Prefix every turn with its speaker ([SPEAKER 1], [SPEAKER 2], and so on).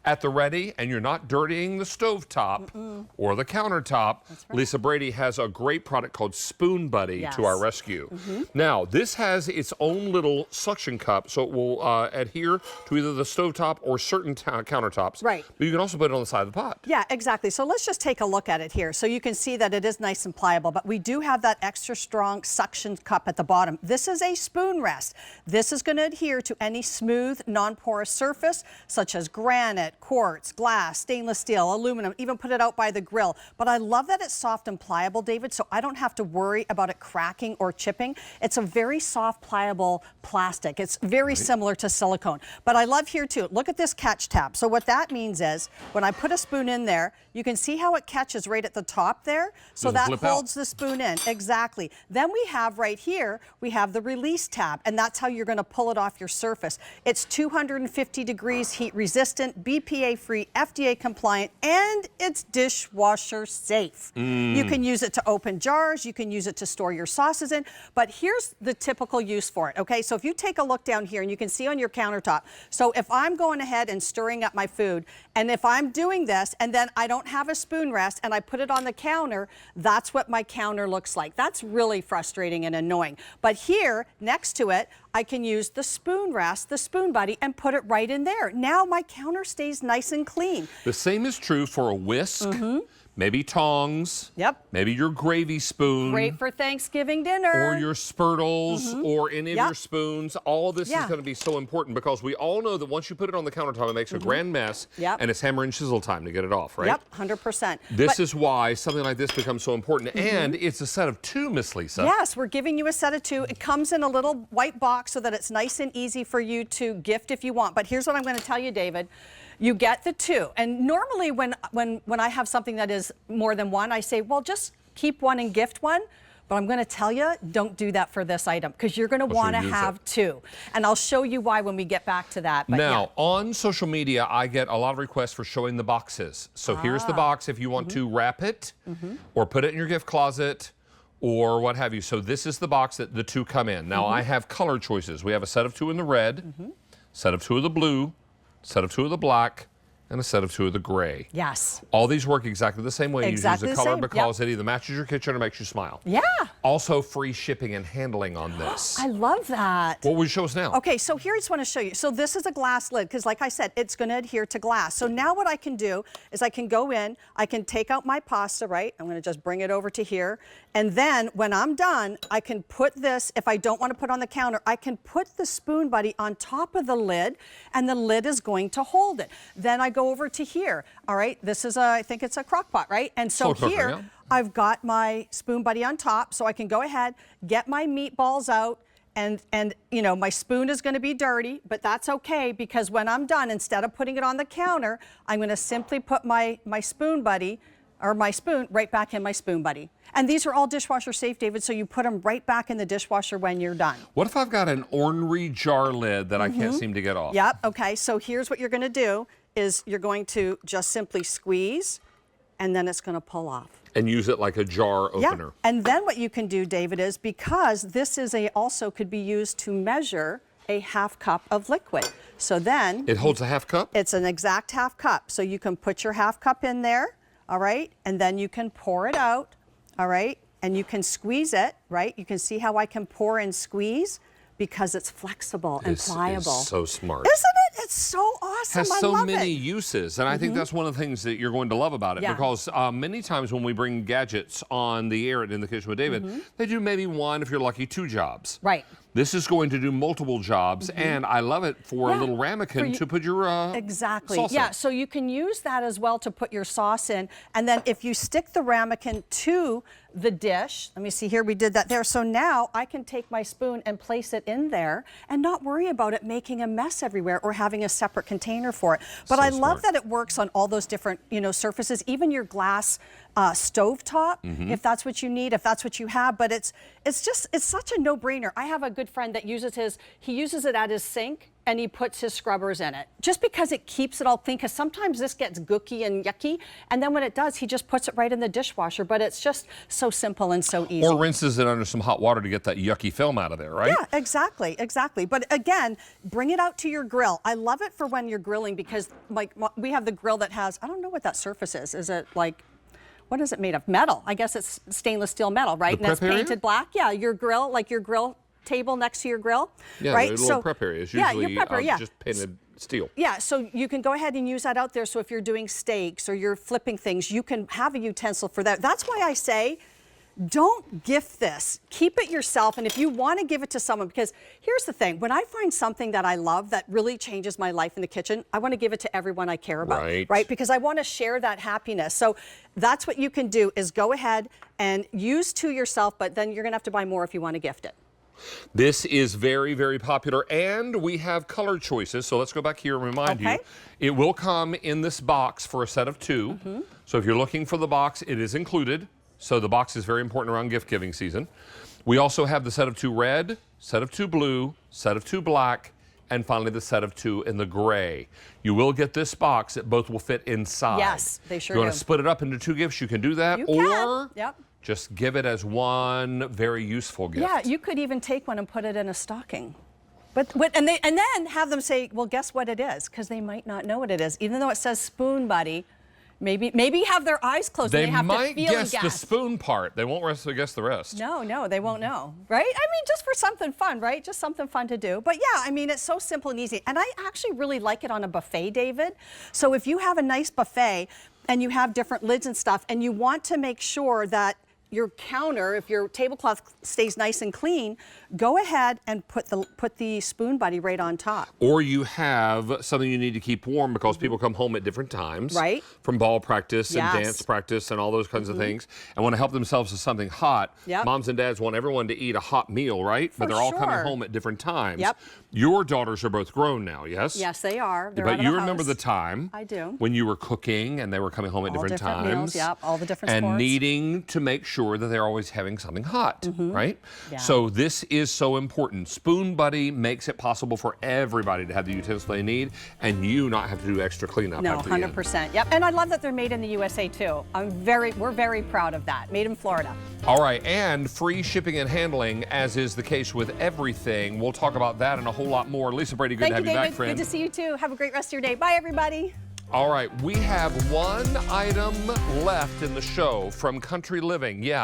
[SPEAKER 1] at the ready, and you're not dirtying the stovetop or the countertop.
[SPEAKER 2] That's right.
[SPEAKER 1] Lisa Brady has a great product called Spoon Buddy to our rescue. Now, this has its own little suction cup, so it will adhere to either the stovetop or certain countertops.
[SPEAKER 2] Right.
[SPEAKER 1] But you can also put it on the side of the pot.
[SPEAKER 2] Yeah, exactly. So let's just take a look at it here. So you can see that it is nice and pliable, but we do have that extra strong suction cup at the bottom. This is a spoon rest. This is going to adhere to any smooth, non-porous surface, such as granite, quartz, glass, stainless steel, aluminum, even put it out by the grill. But I love that it's soft and pliable, David, so I don't have to worry about it cracking or chipping. It's a very soft, pliable plastic. It's very similar to silicone. But I love here too, look at this catch tab. So what that means is when I put a spoon in there, you can see how it catches right at the top there. So that holds the spoon in. Exactly. Then we have right here, we have the release tab, and that's how you're going to pull it off your surface. It's 250 degrees heat resistant, BPA free, FDA compliant, and it's dishwasher safe. You can use it to open jars, you can use it to store your sauces in, but here's the typical use for it, okay? So if you take a look down here and you can see on your countertop, so if I'm going ahead and stirring up my food, and if I'm doing this and then I don't have a spoon rest and I put it on the counter, that's what my counter looks like. That's really frustrating and annoying. But here, next to it, I can use the spoon rest, the Spoon Buddy, and put it right in there. Now my counter stays nice and clean.
[SPEAKER 1] The same is true for a whisk, maybe tongs, maybe your gravy spoon.
[SPEAKER 2] Great for Thanksgiving dinner.
[SPEAKER 1] Or your spurtles, or any of your spoons. All of this is going to be so important because we all know that once you put it on the countertop, it makes a grand mess, and it's hammer and chisel time to get it off, right?
[SPEAKER 2] Yep, 100%.
[SPEAKER 1] This is why something like this becomes so important. And it's a set of 2, Miss Lisa.
[SPEAKER 2] Yes, we're giving you a set of 2. It comes in a little white box so that it's nice and easy for you to gift if you want. But here's what I'm going to tell you, David. You get the 2. And normally when I have something that is more than one, I say, well, just keep one and gift one. But I'm going to tell you, don't do that for this item because you're going to want to have 2. And I'll show you why when we get back to that. But
[SPEAKER 1] now, on social media, I get a lot of requests for showing the boxes. So here's the box if you want to wrap it or put it in your gift closet or what have you. So this is the box that the 2 come in. Now, I have color choices. We have a set of 2 in the red, set of 2 of the blue, set of 2 of the black, and a set of 2 of the gray.
[SPEAKER 2] Yes.
[SPEAKER 1] All these work exactly the same way.
[SPEAKER 2] Exactly
[SPEAKER 1] you use the color
[SPEAKER 2] same.
[SPEAKER 1] because it either matches your kitchen or makes you smile.
[SPEAKER 2] Yeah.
[SPEAKER 1] Also free shipping and handling on this.
[SPEAKER 2] I love that.
[SPEAKER 1] What will you show us now?
[SPEAKER 2] Okay, so here I just want to show you. So this is a glass lid because like I said, it's going to adhere to glass. So now what I can do is I can go in, I can take out my pasta, right? I'm going to just bring it over to here. And then when I'm done, I can put this, if I don't want to put on the counter, I can put the Spoon Buddy on top of the lid and the lid is going to hold it. Then I go over to here. All right, this is I think it's a crock pot, right? And so here, I've got my Spoon Buddy on top, so I can go ahead, get my meatballs out, and you know, my spoon is going to be dirty, but that's okay because when I'm done, instead of putting it on the counter, I'm going to simply put my Spoon Buddy, or my spoon, right back in my Spoon Buddy. And these are all dishwasher safe, David, so you put them right back in the dishwasher when you're done.
[SPEAKER 1] What if I've got an ornery jar lid that I can't seem to get off?
[SPEAKER 2] Yep, okay, so here's what you're going to do is you're going to just simply squeeze, and then it's going to pull off.
[SPEAKER 1] And use it like a jar opener.
[SPEAKER 2] Yeah. And then what you can do, David, is because this is also could be used to measure a ½ cup of liquid. So then
[SPEAKER 1] it holds a ½ cup?
[SPEAKER 2] It's an exact ½ cup. So you can put your ½ cup in there, all right? And then you can pour it out, all right? And you can squeeze it, right? You can see how I can pour and squeeze because it's flexible and pliable.
[SPEAKER 1] This is so smart.
[SPEAKER 2] Isn't it? It's so awesome.
[SPEAKER 1] Has so many uses, and I think that's one of the things that you're going to love about it because many times when we bring gadgets on the air in the kitchen with David, they do maybe 1, if you're lucky, 2 jobs.
[SPEAKER 2] Right.
[SPEAKER 1] This is going to do multiple jobs, and I love it for a little ramekin to put your sauce in.
[SPEAKER 2] So you can use that as well to put your sauce in, and then if you stick the ramekin to the dish, let me see here, we did that there. So now I can take my spoon and place it in there and not worry about it making a mess everywhere or having a separate container for it. But I love that it works on all those different, surfaces, even your glass stovetop, if that's what you need, if that's what you have. But it's such a no-brainer. I have a good friend that uses it at his sink, and he puts his scrubbers in it just because it keeps it all clean, because sometimes this gets gooky and yucky, and then when it does, he just puts it right in the dishwasher. But it's just so simple and so easy.
[SPEAKER 1] Or rinses it under some hot water to get that yucky film out of there, right?
[SPEAKER 2] Yeah, exactly. But again, bring it out to your grill. I love it for when you're grilling, because like we have the grill that has, I don't know what that surface is. Is it like, what is it made of? Metal. I guess it's stainless steel metal, right?
[SPEAKER 1] The
[SPEAKER 2] and it's
[SPEAKER 1] prep area?
[SPEAKER 2] painted black. Yeah, your grill, like your grill table next to your grill,
[SPEAKER 1] Yeah,
[SPEAKER 2] right?
[SPEAKER 1] the little prep area is usually just painted steel.
[SPEAKER 2] Yeah, so you can go ahead and use that out there. So if you're doing steaks or you're flipping things, you can have a utensil for that. That's why I say, don't gift this. Keep it yourself. And if you want to give it to someone, because here's the thing, when I find something that I love that really changes my life in the kitchen, I want to give it to everyone I care about, right? Because I want to share that happiness. So that's what you can do, is go ahead and use to yourself, but then you're going to have to buy more if you want to gift it.
[SPEAKER 1] This is very, very popular, and we have color choices. So let's go back here and remind you, it will come in this box for a set of 2. So if you're looking for the box, it is included. So the box is very important around gift giving season. We also have the set of 2 red, set of 2 blue, set of 2 black, and finally the set of 2 in the gray. You will get this box that both will fit inside.
[SPEAKER 2] Yes, they sure do.
[SPEAKER 1] You want to split it up into 2 gifts, you can do that.
[SPEAKER 2] You
[SPEAKER 1] or
[SPEAKER 2] can.
[SPEAKER 1] just give it as one very useful gift.
[SPEAKER 2] Yeah, you could even take one and put it in a stocking. And then have them say, well, guess what it is? Because they might not know what it is. Even though it says Spoon Buddy, maybe have their eyes closed and they have to feel
[SPEAKER 1] might guess the spoon part. They won't guess the rest.
[SPEAKER 2] No, they won't know, right? I mean, just for something fun, right? Just something fun to do. But yeah, I mean, it's so simple and easy. And I actually really like it on a buffet, David. So if you have a nice buffet and you have different lids and stuff, and you want to make sure that your counter, if your tablecloth stays nice and clean, go ahead and put the Spoon Buddy right on top.
[SPEAKER 1] Or you have something you need to keep warm because people come home at different times.
[SPEAKER 2] Right.
[SPEAKER 1] From ball practice and dance practice and all those kinds of things, and want to help themselves with something hot. Moms and dads want everyone to eat a hot meal, right? But they're all coming home at different times. Your daughters are both grown now, yes?
[SPEAKER 2] Yes, they are. They're
[SPEAKER 1] but
[SPEAKER 2] out
[SPEAKER 1] you
[SPEAKER 2] of the
[SPEAKER 1] remember
[SPEAKER 2] house.
[SPEAKER 1] the time
[SPEAKER 2] I do.
[SPEAKER 1] when you were cooking and they were coming home at different times.
[SPEAKER 2] Meals, all the different
[SPEAKER 1] and
[SPEAKER 2] sports.
[SPEAKER 1] needing to make sure that they're always having something hot, right? So this is so important. Spoon Buddy makes it possible for everybody to have the utensil they need, and you not have to do extra cleanup.
[SPEAKER 2] No, 100%. Yep, and I love that they're made in the USA too. We're very proud of that. Made in Florida.
[SPEAKER 1] All right, and free shipping and handling, as is the case with everything. We'll talk about that and a whole lot more. Lisa Brady, good to have you back, friend.
[SPEAKER 2] Good to see you too. Have a great rest of your day. Bye, everybody.
[SPEAKER 1] All right, we have one item left in the show from Country Living. Yeah.